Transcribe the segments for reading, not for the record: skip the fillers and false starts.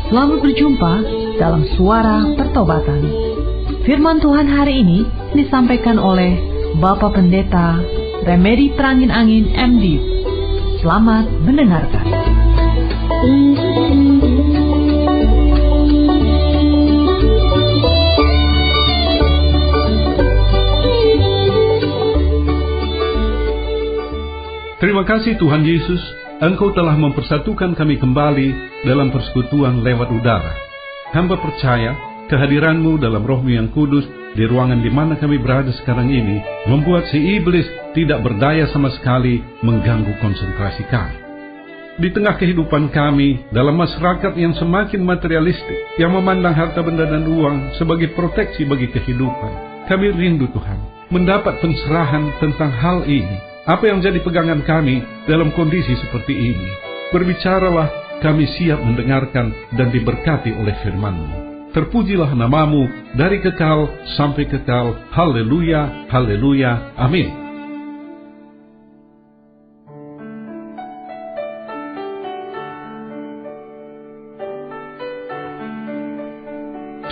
Selamat berjumpa dalam Suara Pertobatan. Firman Tuhan hari ini disampaikan oleh Bapak Pendeta Remedi Terangin Angin MD. Selamat mendengarkan. Terima kasih Tuhan Yesus, Engkau telah mempersatukan kami kembali dalam persekutuan lewat udara. Hamba percaya kehadiran-Mu dalam Roh-Mu yang kudus di ruangan di mana kami berada sekarang ini membuat si iblis tidak berdaya sama sekali mengganggu konsentrasi kami. Di tengah kehidupan kami dalam masyarakat yang semakin materialistik, yang memandang harta benda dan uang sebagai proteksi bagi kehidupan, kami rindu Tuhan mendapat pencerahan tentang hal ini. Apa yang jadi pegangan kami dalam kondisi seperti ini? Berbicaralah, kami siap mendengarkan dan diberkati oleh firman-Mu. Terpujilah nama-Mu dari kekal sampai kekal. Haleluya, haleluya, amin.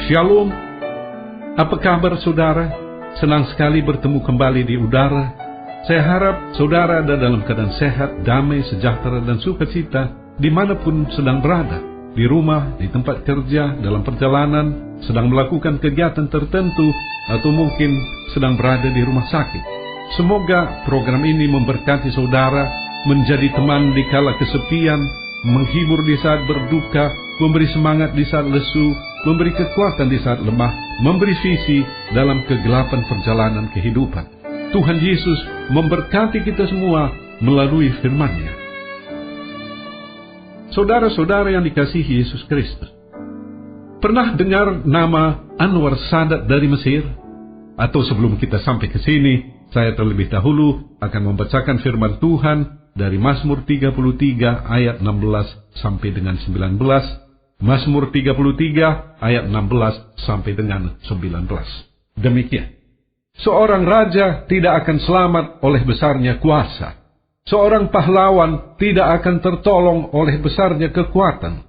Shalom, apa kabar saudara? Senang sekali bertemu kembali di udara. Saya harap saudara ada dalam keadaan sehat, damai, sejahtera, dan sukacita dimanapun sedang berada. Di rumah, di tempat kerja, dalam perjalanan, sedang melakukan kegiatan tertentu, atau mungkin sedang berada di rumah sakit. Semoga program ini memberkati saudara, menjadi teman di kala kesepian, menghibur di saat berduka, memberi semangat di saat lesu, memberi kekuatan di saat lemah, memberi visi dalam kegelapan perjalanan kehidupan. Tuhan Yesus memberkati kita semua melalui firman-Nya. Saudara-saudara yang dikasihi Yesus Kristus, pernah dengar nama Anwar Sadat dari Mesir? Atau sebelum kita sampai ke sini, saya terlebih dahulu akan membacakan firman Tuhan dari Mazmur 33 ayat 16 sampai dengan 19. Mazmur 33 ayat 16 sampai dengan 19. Demikian. Seorang raja tidak akan selamat oleh besarnya kuasa. Seorang pahlawan tidak akan tertolong oleh besarnya kekuatan.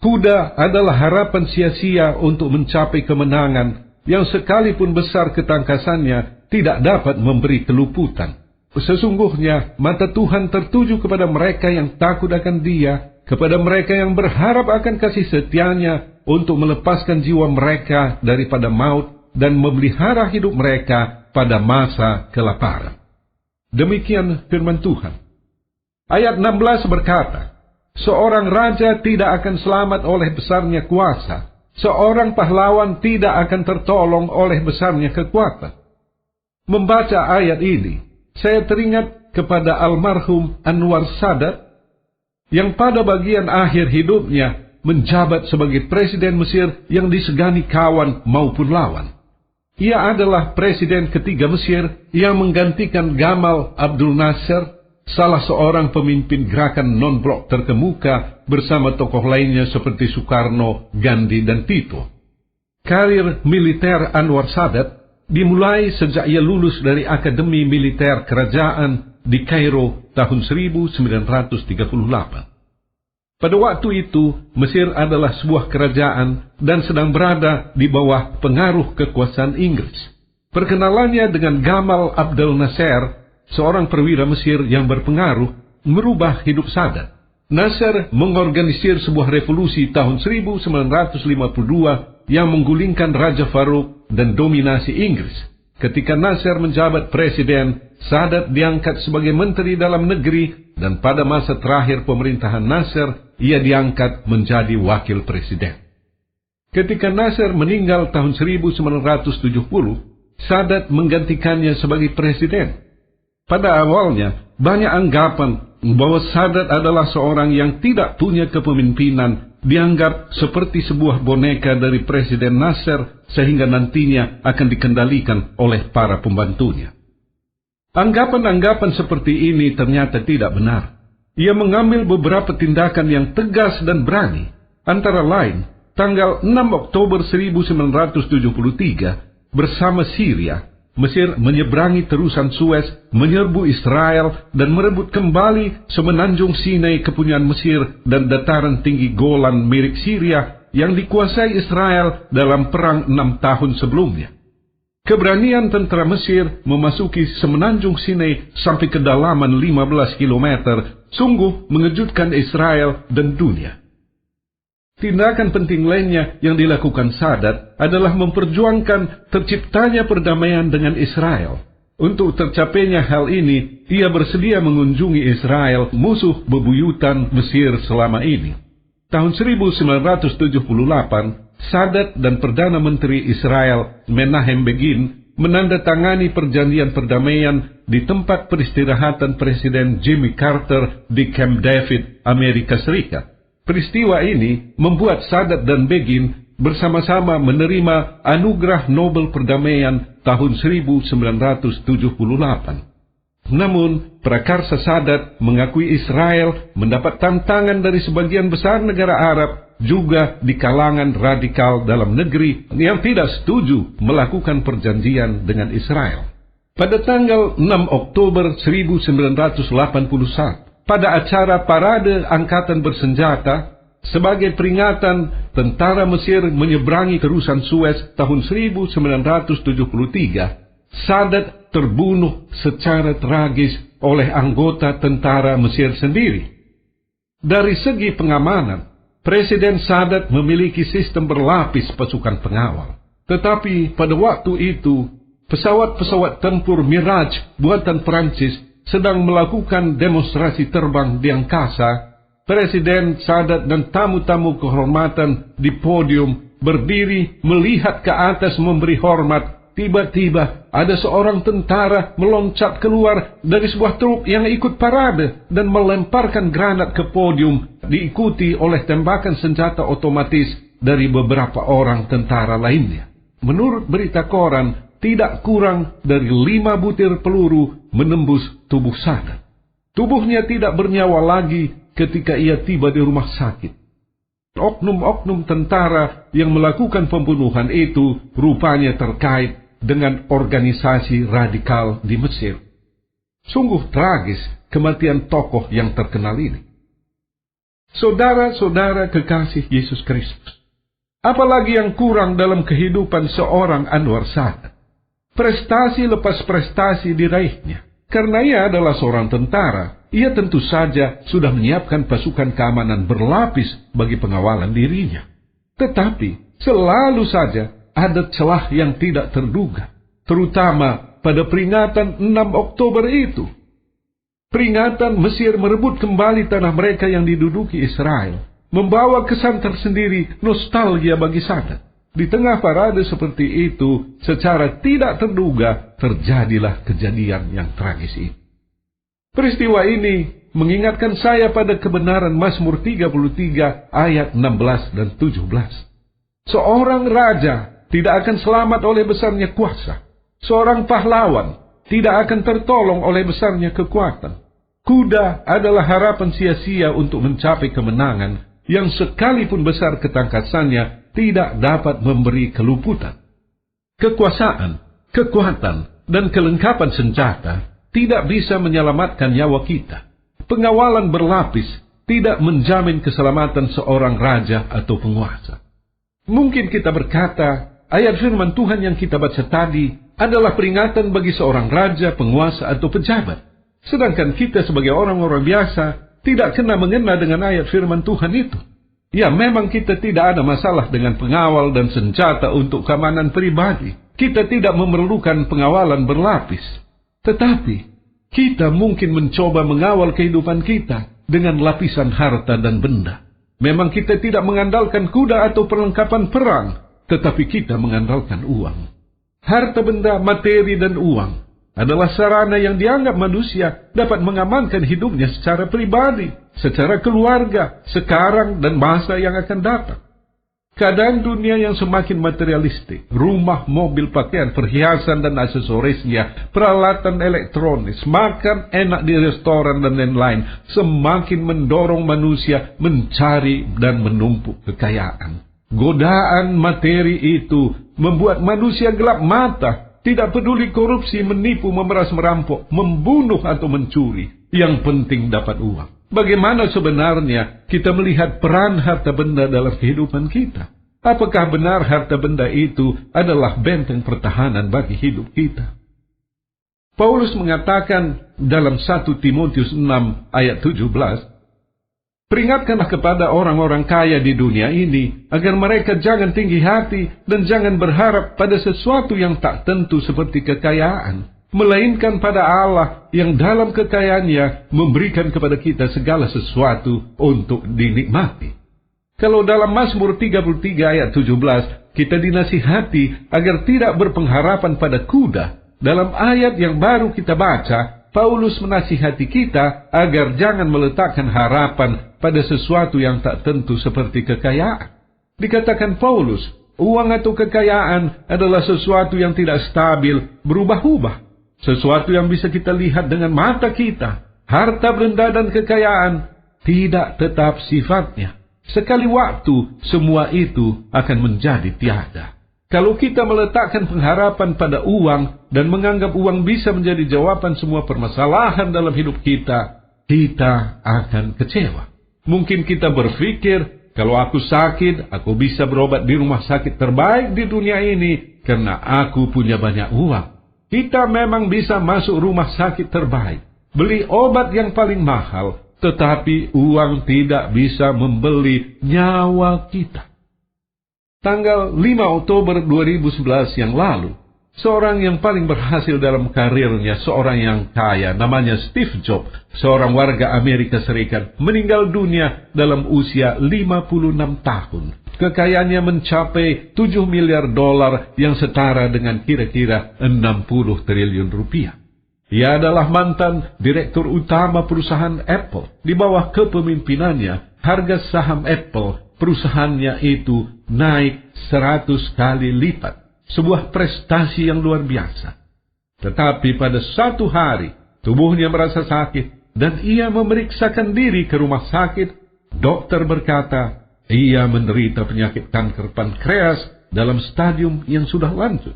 Kuda adalah harapan sia-sia untuk mencapai kemenangan yang sekalipun besar ketangkasannya tidak dapat memberi keluputan. Sesungguhnya mata Tuhan tertuju kepada mereka yang takut akan Dia, kepada mereka yang berharap akan kasih setia-Nya untuk melepaskan jiwa mereka daripada maut dan memelihara hidup mereka pada masa kelaparan. Demikian firman Tuhan. Ayat 16 berkata, seorang raja tidak akan selamat oleh besarnya kuasa, seorang pahlawan tidak akan tertolong oleh besarnya kekuatan. Membaca ayat ini, saya teringat kepada almarhum Anwar Sadat, yang pada bagian akhir hidupnya menjabat sebagai presiden Mesir yang disegani kawan maupun lawan. Ia adalah presiden ketiga Mesir yang menggantikan Gamal Abdul Nasser, salah seorang pemimpin gerakan non-blok terkemuka bersama tokoh lainnya seperti Soekarno, Gandhi, dan Tito. Karir militer Anwar Sadat dimulai sejak ia lulus dari Akademi Militer Kerajaan di Kairo tahun 1938. Pada waktu itu, Mesir adalah sebuah kerajaan dan sedang berada di bawah pengaruh kekuasaan Inggris. Perkenalannya dengan Gamal Abdel Nasser, seorang perwira Mesir yang berpengaruh, merubah hidup Sadat. Nasser mengorganisir sebuah revolusi tahun 1952 yang menggulingkan Raja Farouk dan dominasi Inggris. Ketika Nasser menjabat presiden, Sadat diangkat sebagai menteri dalam negeri, dan pada masa terakhir pemerintahan Nasser, ia diangkat menjadi wakil presiden. Ketika Nasser meninggal tahun 1970, Sadat menggantikannya sebagai presiden. Pada awalnya, banyak anggapan bahwa Sadat adalah seorang yang tidak punya kepemimpinan, dianggap seperti sebuah boneka dari Presiden Nasser, sehingga nantinya akan dikendalikan oleh para pembantunya. Anggapan-anggapan seperti ini ternyata tidak benar. Ia mengambil beberapa tindakan yang tegas dan berani. Antara lain, tanggal 6 Oktober 1973, bersama Syria, Mesir menyeberangi terusan Suez, menyerbu Israel, dan merebut kembali semenanjung Sinai kepunyaan Mesir dan dataran tinggi Golan milik Syria yang dikuasai Israel dalam perang 6 tahun sebelumnya. Keberanian tentara Mesir memasuki semenanjung Sinai sampai kedalaman 15 km sungguh mengejutkan Israel dan dunia. Tindakan penting lainnya yang dilakukan Sadat adalah memperjuangkan terciptanya perdamaian dengan Israel. Untuk tercapainya hal ini, ia bersedia mengunjungi Israel, musuh bebuyutan Mesir selama ini. Tahun 1978, Sadat dan Perdana Menteri Israel Menahem Begin menandatangani perjanjian perdamaian di tempat peristirahatan Presiden Jimmy Carter di Camp David, Amerika Serikat. Peristiwa ini membuat Sadat dan Begin bersama-sama menerima Anugerah Nobel Perdamaian tahun 1978. Namun, prakarsa Sadat mengakui Israel mendapat tantangan dari sebagian besar negara Arab, juga di kalangan radikal dalam negeri yang tidak setuju melakukan perjanjian dengan Israel. Pada tanggal 6 Oktober 1981, pada acara Parade Angkatan Bersenjata, sebagai peringatan tentara Mesir menyeberangi terusan Suez tahun 1973, Sadat terbunuh secara tragis oleh anggota tentara Mesir sendiri. Dari segi pengamanan, Presiden Sadat memiliki sistem berlapis pasukan pengawal. Tetapi pada waktu itu, pesawat-pesawat tempur Mirage buatan Prancis sedang melakukan demonstrasi terbang di angkasa. Presiden Sadat dan tamu-tamu kehormatan di podium berdiri melihat ke atas memberi hormat. Tiba-tiba ada seorang tentara meloncat keluar dari sebuah truk yang ikut parade dan melemparkan granat ke podium, diikuti oleh tembakan senjata otomatis dari beberapa orang tentara lainnya. Menurut berita koran, tidak kurang dari 5 butir peluru menembus tubuh Sadat. Tubuhnya tidak bernyawa lagi ketika ia tiba di rumah sakit. Oknum-oknum tentara yang melakukan pembunuhan itu rupanya terkait dengan organisasi radikal di Mesir. Sungguh tragis kematian tokoh yang terkenal ini. Saudara-saudara kekasih Yesus Kristus, apalagi yang kurang dalam kehidupan seorang Anwar Sadat? Prestasi lepas prestasi diraihnya. Karena ia adalah seorang tentara, ia tentu saja sudah menyiapkan pasukan keamanan berlapis bagi pengawalan dirinya. Tetapi selalu saja ada celah yang tidak terduga, terutama pada peringatan 6 Oktober itu. Peringatan Mesir merebut kembali tanah mereka yang diduduki Israel, membawa kesan tersendiri nostalgia bagi Sadat. Di tengah parade seperti itu, secara tidak terduga, terjadilah kejadian yang tragis itu. Peristiwa ini mengingatkan saya pada kebenaran Mazmur 33 ayat 16 dan 17. Seorang raja tidak akan selamat oleh besarnya kuasa. Seorang pahlawan tidak akan tertolong oleh besarnya kekuatan. Kuda adalah harapan sia-sia untuk mencapai kemenangan yang sekalipun besar ketangkasannya tidak dapat memberi keluputan. Kekuasaan, kekuatan, dan kelengkapan senjata tidak bisa menyelamatkan nyawa kita. Pengawalan berlapis tidak menjamin keselamatan seorang raja atau penguasa. Mungkin kita berkata, ayat firman Tuhan yang kita baca tadi adalah peringatan bagi seorang raja, penguasa, atau pejabat. Sedangkan kita sebagai orang-orang biasa tidak kena mengena dengan ayat firman Tuhan itu. Ya, memang kita tidak ada masalah dengan pengawal dan senjata untuk keamanan pribadi. Kita tidak memerlukan pengawalan berlapis. Tetapi, kita mungkin mencoba mengawal kehidupan kita dengan lapisan harta dan benda. Memang kita tidak mengandalkan kuda atau perlengkapan perang, tetapi kita mengandalkan uang. Harta benda, materi, dan uang adalah sarana yang dianggap manusia dapat mengamankan hidupnya secara pribadi, secara keluarga, sekarang dan masa yang akan datang. Keadaan dunia yang semakin materialistik, rumah, mobil, pakaian, perhiasan dan aksesorisnya, peralatan elektronis, makan enak di restoran dan lain-lain, semakin mendorong manusia mencari dan menumpuk kekayaan. Godaan materi itu membuat manusia gelap mata, tidak peduli korupsi, menipu, memeras, merampok, membunuh atau mencuri. Yang penting dapat uang. Bagaimana sebenarnya kita melihat peran harta benda dalam kehidupan kita? Apakah benar harta benda itu adalah benteng pertahanan bagi hidup kita? Paulus mengatakan dalam 1 Timotius 6 ayat 17, "Peringatkanlah kepada orang-orang kaya di dunia ini, agar mereka jangan tinggi hati dan jangan berharap pada sesuatu yang tak tentu seperti kekayaan, melainkan pada Allah yang dalam kekayaannya memberikan kepada kita segala sesuatu untuk dinikmati." Kalau dalam Mazmur 33 ayat 17, kita dinasihati agar tidak berpengharapan pada kuda. Dalam ayat yang baru kita baca, Paulus menasihati kita agar jangan meletakkan harapan pada sesuatu yang tak tentu seperti kekayaan. Dikatakan Paulus, uang atau kekayaan adalah sesuatu yang tidak stabil, berubah-ubah. Sesuatu yang bisa kita lihat dengan mata kita. Harta benda dan kekayaan tidak tetap sifatnya. Sekali waktu, semua itu akan menjadi tiada. Kalau kita meletakkan pengharapan pada uang dan menganggap uang bisa menjadi jawaban semua permasalahan dalam hidup kita, kita akan kecewa. Mungkin kita berpikir, kalau aku sakit, aku bisa berobat di rumah sakit terbaik di dunia ini karena aku punya banyak uang. Kita memang bisa masuk rumah sakit terbaik, beli obat yang paling mahal, tetapi uang tidak bisa membeli nyawa kita. Tanggal 5 Oktober 2011 yang lalu, seorang yang paling berhasil dalam karirnya, seorang yang kaya, namanya Steve Jobs, seorang warga Amerika Serikat, meninggal dunia dalam usia 56 tahun. Kekayaannya mencapai 7 miliar dolar yang setara dengan kira-kira 60 triliun rupiah. Ia adalah mantan direktur utama perusahaan Apple. Di bawah kepemimpinannya, harga saham Apple, perusahaannya itu naik 100 kali lipat. Sebuah prestasi yang luar biasa. Tetapi pada satu hari, tubuhnya merasa sakit dan ia memeriksakan diri ke rumah sakit. Dokter berkata, ia menderita penyakit kanker pankreas dalam stadium yang sudah lanjut.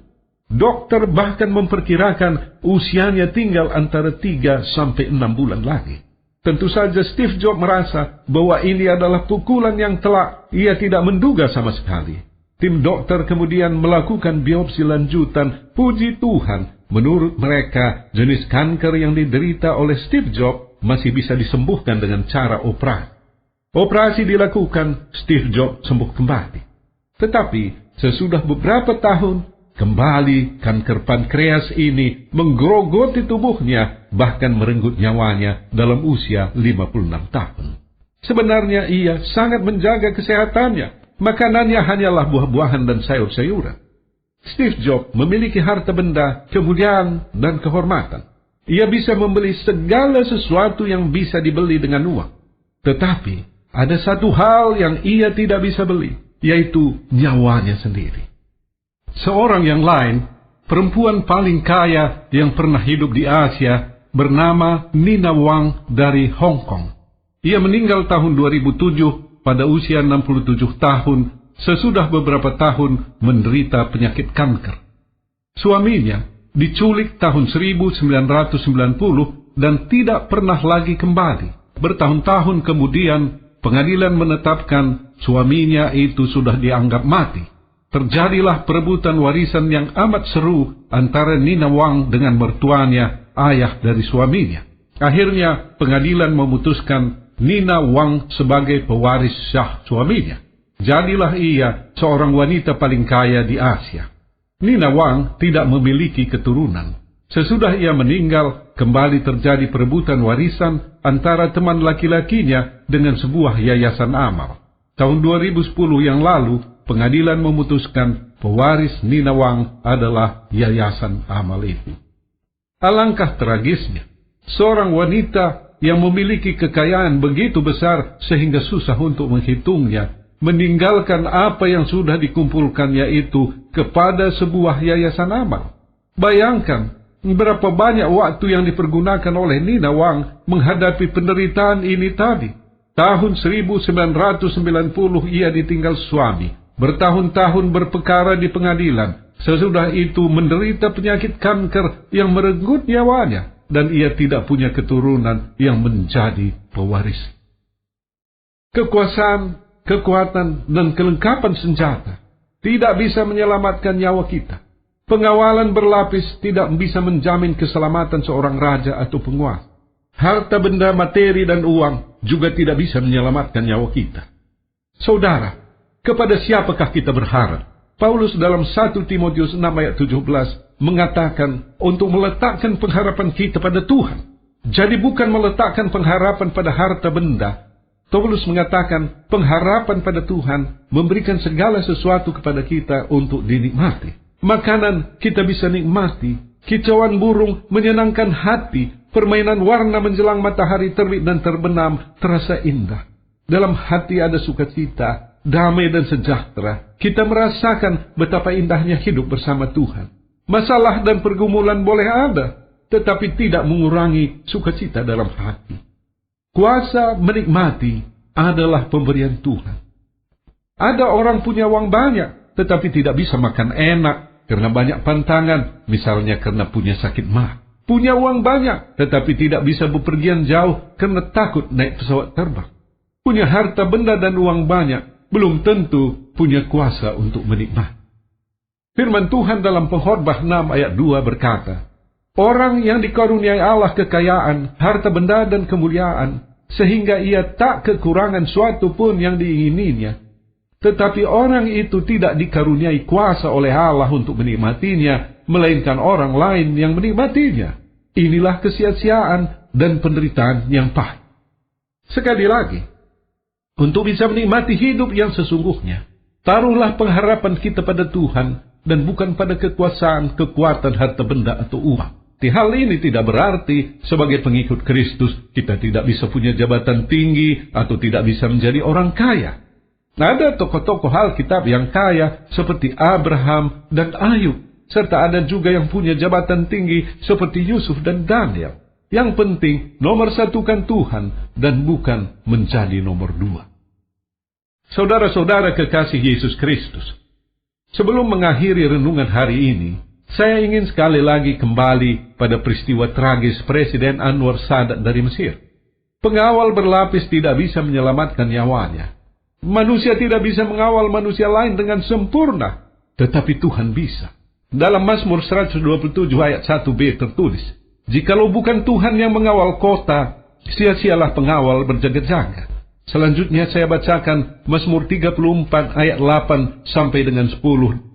Dokter bahkan memperkirakan usianya tinggal antara 3 sampai 6 bulan lagi. Tentu saja Steve Jobs merasa bahwa ini adalah pukulan yang telak. Ia tidak menduga sama sekali. Tim dokter kemudian melakukan biopsi lanjutan. Puji Tuhan, menurut mereka, jenis kanker yang diderita oleh Steve Jobs masih bisa disembuhkan dengan cara operasi. Operasi dilakukan, Steve Jobs sembuh kembali. Tetapi, sesudah beberapa tahun, kembali kanker pankreas ini menggerogoti tubuhnya, bahkan merenggut nyawanya dalam usia 56 tahun. Sebenarnya ia sangat menjaga kesehatannya. Makanannya hanyalah buah-buahan dan sayur-sayuran. Steve Jobs memiliki harta benda, kemuliaan, dan kehormatan. Ia bisa membeli segala sesuatu yang bisa dibeli dengan uang. Tetapi, ada satu hal yang ia tidak bisa beli, yaitu nyawanya sendiri. Seorang yang lain, perempuan paling kaya yang pernah hidup di Asia, bernama Nina Wang dari Hong Kong. Ia meninggal tahun 2007 pada usia 67 tahun, sesudah beberapa tahun menderita penyakit kanker. Suaminya diculik tahun 1990 dan tidak pernah lagi kembali. Bertahun-tahun kemudian, pengadilan menetapkan suaminya itu sudah dianggap mati. Terjadilah perebutan warisan yang amat seru antara Nina Wang dengan mertuanya, ayah dari suaminya. Akhirnya pengadilan memutuskan Nina Wang sebagai pewaris sah suaminya. Jadilah ia seorang wanita paling kaya di Asia. Nina Wang tidak memiliki keturunan. Sesudah ia meninggal, kembali terjadi perebutan warisan antara teman laki-lakinya dengan sebuah yayasan amal. Tahun 2010 yang lalu, pengadilan memutuskan pewaris Nina Wang adalah yayasan amal itu. Alangkah tragisnya, seorang wanita yang memiliki kekayaan begitu besar sehingga susah untuk menghitungnya, meninggalkan apa yang sudah dikumpulkannya itu kepada sebuah yayasan amal. Bayangkan berapa banyak waktu yang dipergunakan oleh Nina Wang menghadapi penderitaan ini tadi. Tahun 1990 ia ditinggal suami, bertahun-tahun berperkara di pengadilan. Sesudah itu menderita penyakit kanker yang merenggut nyawanya. dan ia tidak punya keturunan yang menjadi pewaris. Kekuasaan, kekuatan, dan kelengkapan senjata tidak bisa menyelamatkan nyawa kita. Pengawalan berlapis tidak bisa menjamin keselamatan seorang raja atau penguasa. Harta benda, materi, dan uang juga tidak bisa menyelamatkan nyawa kita. Saudara, kepada siapakah kita berharap? Paulus dalam 1 Timotius 6 ayat 17 mengatakan untuk meletakkan pengharapan kita pada Tuhan. Jadi bukan meletakkan pengharapan pada harta benda. Paulus mengatakan pengharapan pada Tuhan memberikan segala sesuatu kepada kita untuk dinikmati. Makanan kita bisa nikmati, kicauan burung menyenangkan hati, permainan warna menjelang matahari terbit dan terbenam terasa indah. Dalam hati ada sukacita, damai dan sejahtera. Kita merasakan betapa indahnya hidup bersama Tuhan. Masalah dan pergumulan boleh ada, tetapi tidak mengurangi sukacita dalam hati. Kuasa menikmati adalah pemberian Tuhan. Ada orang punya uang banyak, tetapi tidak bisa makan enak karena banyak pantangan, misalnya karena punya sakit mah. Punya uang banyak, tetapi tidak bisa bepergian jauh karena takut naik pesawat terbang. Punya harta benda dan uang banyak, belum tentu punya kuasa untuk menikmati. Firman Tuhan dalam Pengkhotbah 6 ayat 2 berkata, orang yang dikaruniai Allah kekayaan, harta benda dan kemuliaan, sehingga ia tak kekurangan suatu pun yang diingininya. Tetapi orang itu tidak dikaruniai kuasa oleh Allah untuk menikmatinya, melainkan orang lain yang menikmatinya. Inilah kesia-siaan dan penderitaan yang pahit. Sekali lagi, untuk bisa menikmati hidup yang sesungguhnya, taruhlah pengharapan kita pada Tuhan dan bukan pada kekuasaan, kekuatan, harta benda atau uang. Hal ini tidak berarti sebagai pengikut Kristus kita tidak bisa punya jabatan tinggi atau tidak bisa menjadi orang kaya. Ada tokoh-tokoh Alkitab yang kaya seperti Abraham dan Ayub, serta ada juga yang punya jabatan tinggi seperti Yusuf dan Daniel. Yang penting nomor satukan Tuhan dan bukan menjadi nomor dua. Saudara-saudara kekasih Yesus Kristus, sebelum mengakhiri renungan hari ini, saya ingin sekali lagi kembali pada peristiwa tragis Presiden Anwar Sadat dari Mesir. Pengawal berlapis tidak bisa menyelamatkan nyawanya. Manusia tidak bisa mengawal manusia lain dengan sempurna, tetapi Tuhan bisa. Dalam Mazmur 127 ayat 1b tertulis, jikalau bukan Tuhan yang mengawal kota, sia-sialah pengawal berjaga-jaga. Selanjutnya saya bacakan Mazmur 34 ayat 8 sampai dengan 10.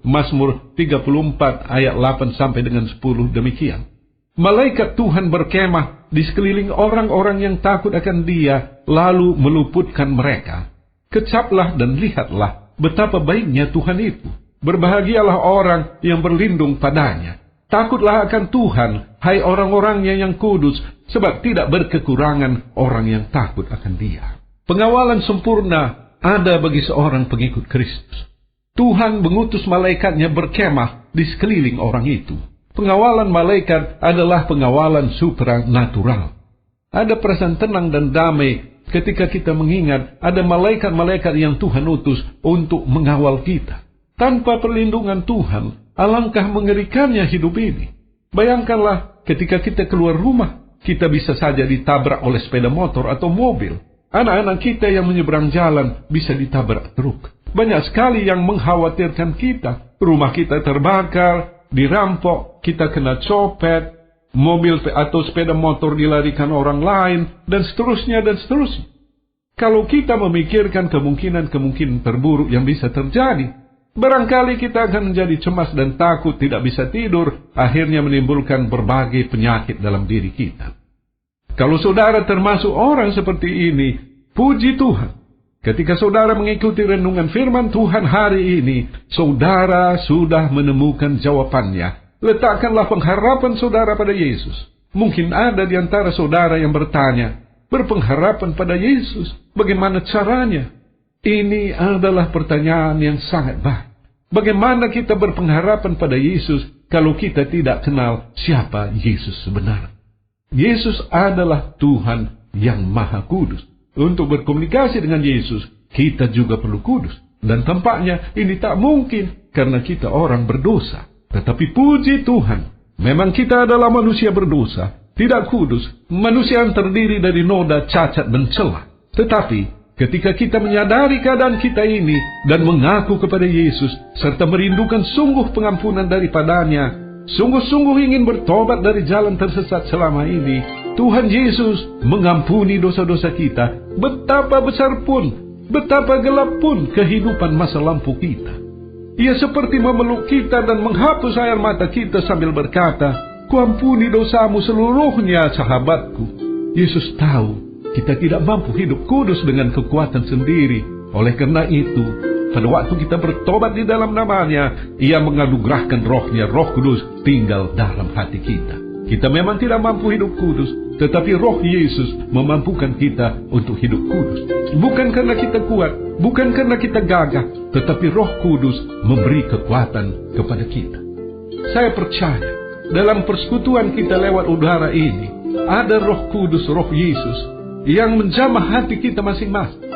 Mazmur 34 ayat 8 sampai dengan 10 demikian. Malaikat Tuhan berkemah di sekeliling orang-orang yang takut akan Dia, lalu meluputkan mereka. Kecaplah dan lihatlah betapa baiknya Tuhan itu. Berbahagialah orang yang berlindung padanya. Takutlah akan Tuhan, hai orang-orangnya yang kudus, sebab tidak berkekurangan orang yang takut akan Dia. Pengawalan sempurna ada bagi seorang pengikut Kristus. Tuhan mengutus malaikatnya berkemah di sekeliling orang itu. Pengawalan malaikat adalah pengawalan supranatural. Ada perasaan tenang dan damai ketika kita mengingat ada malaikat-malaikat yang Tuhan utus untuk mengawal kita. Tanpa perlindungan Tuhan, alangkah mengerikannya hidup ini. Bayangkanlah ketika kita keluar rumah, kita bisa saja ditabrak oleh sepeda motor atau mobil. Anak-anak kita yang menyeberang jalan bisa ditabrak truk. Banyak sekali yang mengkhawatirkan kita. Rumah kita terbakar, dirampok, kita kena copet, mobil atau sepeda motor dilarikan orang lain, dan seterusnya dan seterusnya. Kalau kita memikirkan kemungkinan-kemungkinan terburuk yang bisa terjadi, barangkali kita akan menjadi cemas dan takut, tidak bisa tidur, akhirnya menimbulkan berbagai penyakit dalam diri kita. Kalau saudara termasuk orang seperti ini, puji Tuhan. Ketika saudara mengikuti renungan firman Tuhan hari ini, saudara sudah menemukan jawabannya. Letakkanlah pengharapan saudara pada Yesus. Mungkin ada di antara saudara yang bertanya, berpengharapan pada Yesus, bagaimana caranya? Ini adalah pertanyaan yang sangat baik. Bagaimana kita berpengharapan pada Yesus kalau kita tidak kenal siapa Yesus sebenarnya? Yesus adalah Tuhan yang Maha Kudus. Untuk berkomunikasi dengan Yesus, kita juga perlu kudus. Dan tampaknya ini tak mungkin karena kita orang berdosa. Tetapi puji Tuhan, memang kita adalah manusia berdosa. tidak kudus, manusia yang terdiri dari noda, cacat, dan celah. Tetapi ketika kita menyadari keadaan kita ini dan mengaku kepada Yesus serta merindukan sungguh pengampunan daripadanya, sungguh-sungguh ingin bertobat dari jalan tersesat selama ini, Tuhan Yesus mengampuni dosa-dosa kita. Betapa besar pun, betapa gelap pun kehidupan masa lampau kita, Ia seperti memeluk kita dan menghapus air mata kita sambil berkata, "Kuampuni dosamu seluruhnya, sahabatku." Yesus tahu kita tidak mampu hidup kudus dengan kekuatan sendiri. Oleh karena itu, pada waktu kita bertobat di dalam nama-Nya, Ia menganugerahkan Roh-Nya, Roh Kudus tinggal dalam hati kita. Kita memang tidak mampu hidup kudus, tetapi Roh Yesus memampukan kita untuk hidup kudus. Bukan karena kita kuat, bukan karena kita gagah, tetapi Roh Kudus memberi kekuatan kepada kita. Saya percaya, dalam persekutuan kita lewat udara ini, ada Roh Kudus, Roh Yesus, yang menjamah hati kita masing-masing.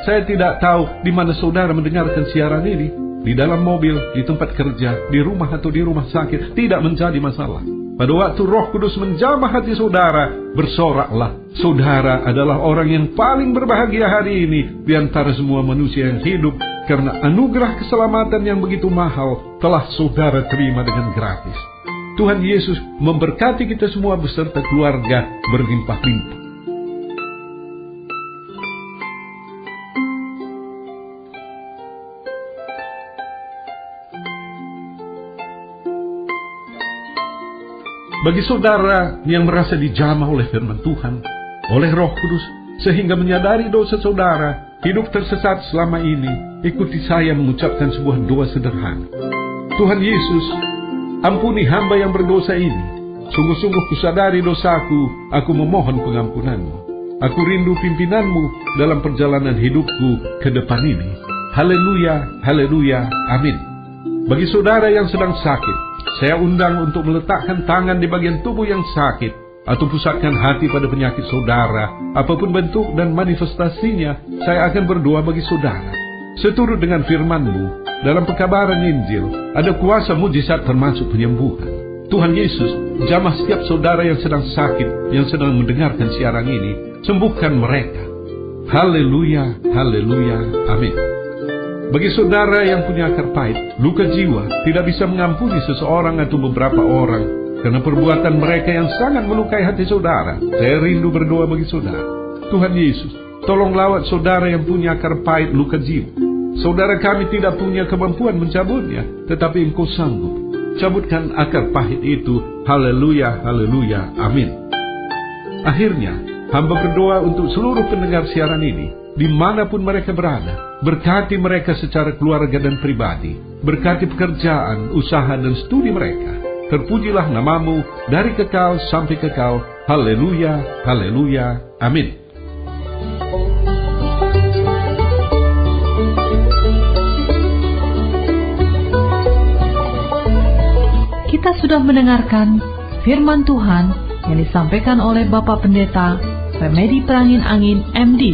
Saya tidak tahu di mana saudara mendengarkan siaran ini, di dalam mobil, di tempat kerja, di rumah atau di rumah sakit, tidak menjadi masalah. Pada waktu Roh Kudus menjamah hati saudara, bersoraklah, saudara adalah orang yang paling berbahagia hari ini di antara semua manusia yang hidup, karena anugerah keselamatan yang begitu mahal telah saudara terima dengan gratis. Tuhan Yesus memberkati kita semua beserta keluarga berlimpah-limpah. Bagi saudara yang merasa dijamah oleh firman Tuhan, oleh Roh Kudus, sehingga menyadari dosa saudara, hidup tersesat selama ini, ikuti saya mengucapkan sebuah doa sederhana. Tuhan Yesus, ampuni hamba yang berdosa ini. Sungguh-sungguh kusadari dosaku, aku memohon pengampunanmu. Aku rindu pimpinanmu dalam perjalanan hidupku ke depan ini. Haleluya, haleluya, amin. Bagi saudara yang sedang sakit, saya undang untuk meletakkan tangan di bagian tubuh yang sakit, atau pusatkan hati pada penyakit saudara. Apapun bentuk dan manifestasinya, saya akan berdoa bagi saudara. Seturut dengan firman-Mu, dalam pekabaran Injil, ada kuasa mujizat termasuk penyembuhan. Tuhan Yesus, jamah setiap saudara yang sedang sakit, yang sedang mendengarkan siaran ini, sembuhkan mereka. Haleluya, haleluya, amin. Bagi saudara yang punya akar pahit, luka jiwa, tidak bisa mengampuni seseorang atau beberapa orang karena perbuatan mereka yang sangat melukai hati saudara, saya rindu berdoa bagi saudara. Tuhan Yesus, tolong lawat saudara yang punya akar pahit luka jiwa. Saudara kami tidak punya kemampuan mencabutnya, tetapi Engkau sanggup. Cabutkan akar pahit itu. Haleluya, haleluya, amin. Akhirnya, hamba berdoa untuk seluruh pendengar siaran ini, dimanapun mereka berada. Berkati mereka secara keluarga dan pribadi. Berkati pekerjaan, usaha, dan studi mereka. Terpujilah nama-Mu dari kekal sampai kekal. Haleluya, haleluya, amin. Kita sudah mendengarkan firman Tuhan yang disampaikan oleh Bapak Pendeta Remedi Prangin Angin MD.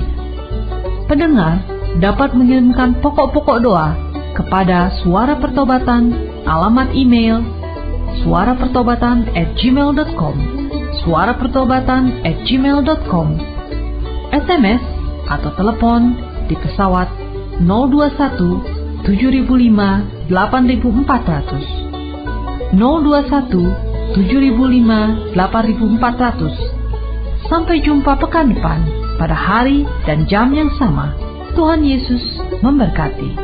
Pendengar dapat mengirimkan pokok-pokok doa kepada Suara Pertobatan, alamat email suarapertobatan@gmail.com, suarapertobatan@gmail.com, SMS atau telepon di pesawat 021 7005 8400, 021 7005 8400. Sampai jumpa pekan depan pada hari dan jam yang sama. Tuhan Yesus memberkati.